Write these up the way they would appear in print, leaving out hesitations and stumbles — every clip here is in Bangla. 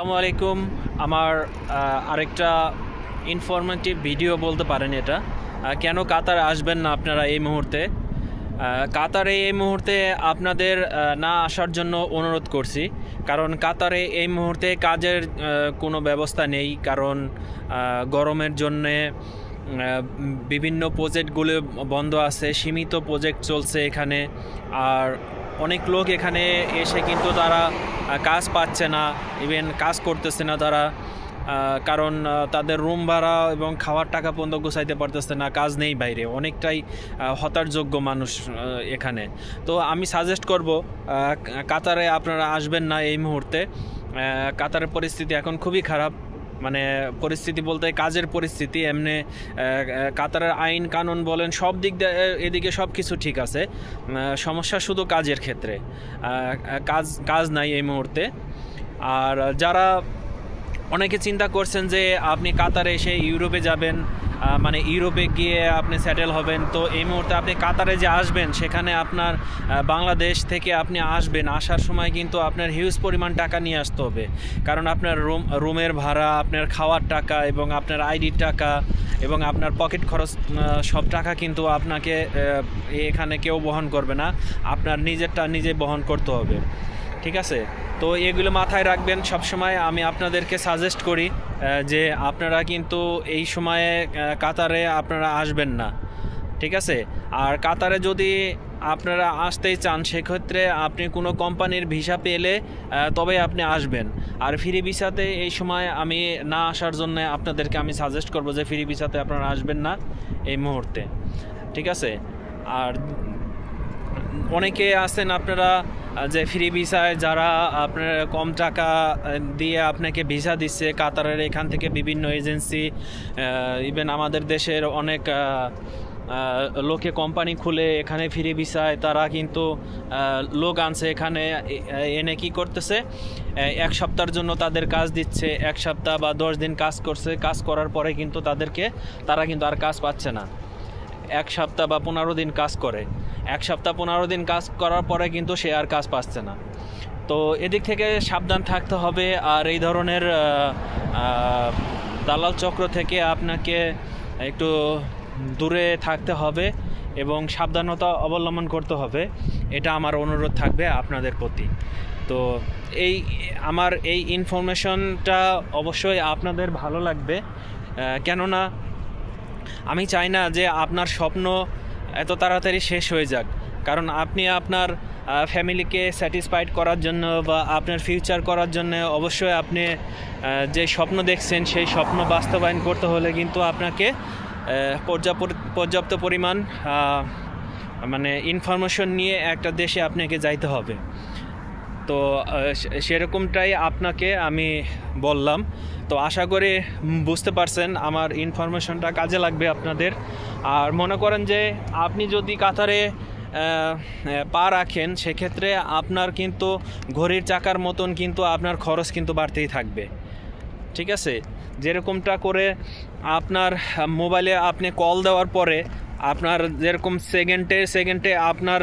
আসসালামু আলাইকুম। আমার আরেকটা ইনফরমেটিভ ভিডিও বলতে পারেন এটা। কেন কাতারে আসবেন না আপনারা এই মুহূর্তে? কাতারে এই মুহূর্তে আপনাদের না আসার জন্য অনুরোধ করছি, কারণ কাতারে এই মুহূর্তে কাজের কোনো ব্যবস্থা নেই। কারণ গরমের জন্যে বিভিন্ন প্রজেক্টগুলো বন্ধ আছে, সীমিত প্রজেক্ট চলছে এখানে। আর অনেক লোক এখানে এসে কিন্তু তারা কাজ পাচ্ছে না, ইভেন কাজ করতেছে না তারা, কারণ তাদের রুম ভাড়া এবং খাওয়ার টাকা পর্যন্ত গোছাইতে পারতেছে না। কাজ নেই বাইরে, অনেকটাই হতাশযোগ্য মানুষ এখানে। তো আমি সাজেস্ট করব কাতারে আপনারা আসবেন না এই মুহূর্তে। কাতারের পরিস্থিতি এখন খুবই খারাপ, মানে পরিস্থিতি বলতে কাজের পরিস্থিতি। এমনি কাতারের আইন কানুন বলেন, সব দিক দিয়ে এদিকে সব কিছু ঠিক আছে, সমস্যা শুধু কাজের ক্ষেত্রে। কাজ নাই এই মুহূর্তে। আর যারা অনেকে চিন্তা করছেন যে আপনি কাতারে এসে ইউরোপে যাবেন, মানে ইউরোপে গিয়ে আপনি সেটেল হবেন, তো এই মুহূর্তে আপনি কাতারে যে আসবেন সেখানে আপনার বাংলাদেশ থেকে আপনি আসবেন, আসার সময় কিন্তু আপনার হিউজ পরিমাণ টাকা নিয়ে আসতে হবে। কারণ আপনার রুমের ভাড়া, আপনার খাওয়ার টাকা এবং আপনার আইডির টাকা এবং আপনার পকেট খরচ সব টাকা কিন্তু আপনাকে এখানে কেউ বহন করবে না, আপনার নিজেরটা নিজে বহন করতে হবে। ঠিক আছে? তো এগুলো মাথায় রাখবেন সবসময়। আমি আপনাদেরকে সাজেস্ট করি যে আপনারা কিন্তু এই সময়ে কাতারে আপনারা আসবেন না। ঠিক আছে? আর কাতারে যদি আপনারা আসতেই চান, সেক্ষেত্রে আপনি কোনো কোম্পানির ভিসা পেলে তবে আপনি আসবেন। আর ফ্রি ভিসাতে এই সময় আমি না আসার জন্য আপনাদেরকে আমি সাজেস্ট করব যে ফ্রি ভিসাতে আপনারা আসবেন না এই মুহূর্তে। ঠিক আছে? আর অনেকে আছেন আপনারা যে ফ্রি ভিসায় যারা আপনার কম টাকা দিয়ে আপনাকে ভিসা দিচ্ছে কাতারের এখান থেকে বিভিন্ন এজেন্সি, ইভেন আমাদের দেশের অনেক লোকে কোম্পানি খুলে এখানে ফ্রি ভিসায় তারা কিন্তু লোক আনছে। এখানে এনে কি করতেছে, এক সপ্তাহের জন্য তাদের কাজ দিচ্ছে, এক সপ্তাহ বা 10 দিন কাজ করছে, কাজ করার পরে কিন্তু তারা কিন্তু আর কাজ পাচ্ছে না। এক সপ্তাহ বা 15 দিন কাজ করে, এক সপ্তাহ 15 দিন কাজ করার পরে কিন্তু সে আর কাজ পাচ্ছে না। তো এদিক থেকে সাবধান থাকতে হবে। আর এই ধরনের দালাল চক্র থেকে আপনাকে একটু দূরে থাকতে হবে এবং সাবধানতা অবলম্বন করতে হবে, এটা আমার অনুরোধ থাকবে আপনাদের প্রতি। তো আমার এই ইনফরমেশনটা অবশ্যই আপনাদের ভালো লাগবে, কেননা আমি চাই না যে আপনার স্বপ্ন এত তাড়াতাড়ি শেষ হয়ে যাক। কারণ আপনি আপনার ফ্যামিলিকে স্যাটিসফাইড করার জন্য বা আপনার ফিউচার করার জন্য অবশ্যই আপনি যে স্বপ্ন দেখছেন সেই স্বপ্ন বাস্তবায়ন করতে হলে কিন্তু আপনাকে পর্যাপ্ত পরিমাণ মানে ইনফরমেশন নিয়ে একটা দেশে আপনাকে যাইতে হবে। তো সেরকমটাই আপনাকে আমি বললাম। তো আশা করি বুঝতে পারছেন, আমার ইনফরমেশনটা কাজে লাগবে আপনাদের। আর মনে করেন যে আপনি যদি কাতারে পা রাখেন, সেক্ষেত্রে আপনার কিন্তু ঘড়ির চাকার মতন কিন্তু আপনার খরচ কিন্তু বাড়তেই থাকবে। ঠিক আছে? যেরকমটা করে আপনার মোবাইলে আপনি কল দেওয়ার পরে আপনার যেরকম সেকেন্ডে আপনার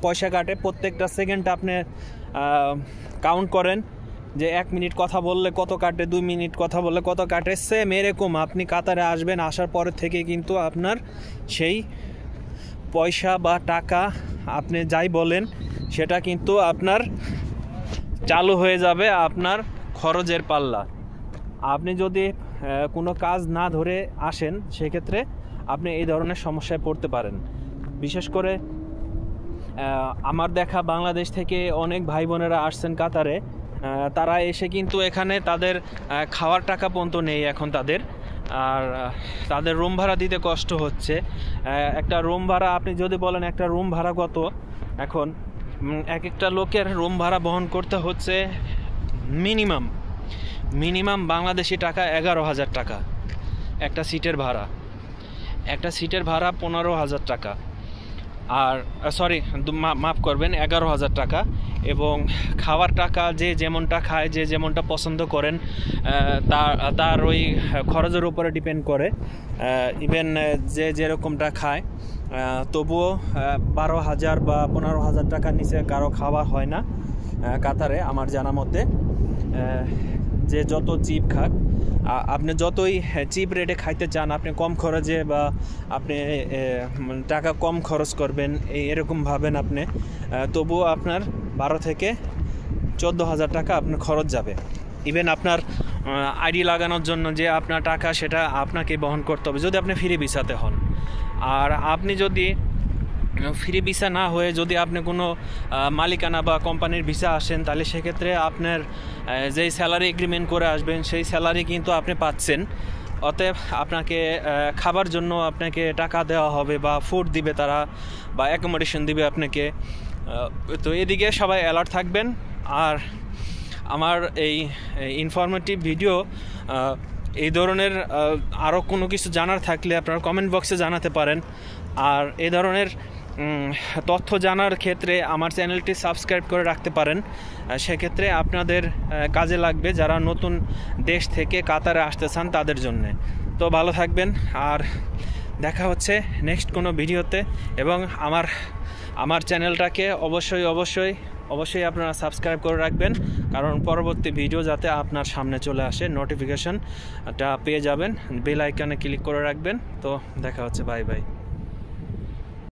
পয়সা কাটে, প্রত্যেকটা সেকেন্ড আপনি কাউন্ট করেন যে 1 মিনিট কথা বললে কত কাটে, 2 মিনিট কথা বললে কত কাটে। সেম এরকম আপনি কাতারে আসবেন, আসার পরে থেকে কিন্তু আপনার সেই পয়সা বা টাকা আপনি যাই বলেন সেটা কিন্তু আপনার চালু হয়ে যাবে, আপনার খরচের পাল্লা। আপনি যদি কোনো কাজ না ধরে আসেন, সেক্ষেত্রে আপনি এই ধরনের সমস্যায় পড়তে পারেন। বিশেষ করে আমার দেখা বাংলাদেশ থেকে অনেক ভাই বোনেরা আসছেন কাতারে, তারা এসে কিন্তু এখানে তাদের খাওয়ার টাকা পর্যন্ত নেই এখন তাদের। আর তাদের রুম ভাড়া দিতে কষ্ট হচ্ছে। একটা রুম ভাড়া আপনি যদি বলেন একটা রুম ভাড়া কত, এখন এক একটা লোকের রুম ভাড়া বহন করতে হচ্ছে মিনিমাম বাংলাদেশি টাকা 11,000 টাকা। একটা সিটের ভাড়া 15,000 টাকা। আর মাফ করবেন, 11,000 টাকা। এবং খাওয়ার টাকা যে যেমনটা খায়, যে যেমনটা পছন্দ করেন, তার ওই খরচের উপরে ডিপেন্ড করে। ইভেন যে যেরকমটা খায়, তবুও 12,000 বা 15,000 টাকার নিচে কারো খাওয়া হয় না কাতারে আমার জানা মতে। যে যত চিপ খাক, আপনি যতই চিপ রেটে খাইতে চান, আপনি কম খরচে বা আপনি টাকা কম খরচ করবেন এরকম ভাবেন আপনি, তবুও আপনার 12 থেকে 14,000 টাকা আপনার খরচ যাবে। ইভেন আপনার আইডি লাগানোর জন্য যে আপনার টাকা, সেটা আপনাকে বহন করতে হবে যদি আপনি ফ্রি ভিসাতে হন। আর আপনি যদি ফ্রি ভিসা না হয়ে যদি আপনি কোনো মালিকানা বা কোম্পানির ভিসা আসেন, তাহলে সেক্ষেত্রে আপনার যেই স্যালারি এগ্রিমেন্ট করে আসবেন সেই স্যালারি কিন্তু আপনি পাচ্ছেন। অতএব আপনাকে খাবার জন্য আপনাকে টাকা দেওয়া হবে বা ফুড দিবে তারা, বা অ্যাকোমোডেশন দিবে আপনাকে। তো এদিকে সবাই অ্যালার্ট থাকবেন। আর আমার এই ইনফরমেটিভ ভিডিও এই ধরনের আরও কোনো কিছু জানার থাকলে আপনারা কমেন্ট বক্সে জানাতে পারেন। আর এই ধরনের তথ্য জানার ক্ষেত্রে আমার চ্যানেলটি সাবস্ক্রাইব করে রাখতে পারেন, সেক্ষেত্রে আপনাদের কাজে লাগবে যারা নতুন দেশ থেকে কাতারে আসতে চান তাদের জন্যে। তো ভালো থাকবেন, আর দেখা হচ্ছে নেক্সট কোনো ভিডিওতে। এবং আমার চ্যানেলটাকে অবশ্যই আপনারা সাবস্ক্রাইব করে রাখবেন, কারণ পরবর্তী ভিডিও যাতে আপনার সামনে চলে আসে নোটিফিকেশনটা পেয়ে যাবেন। বেল আইকনে ক্লিক করে রাখবেন। তো দেখা হচ্ছে, বাই বাই।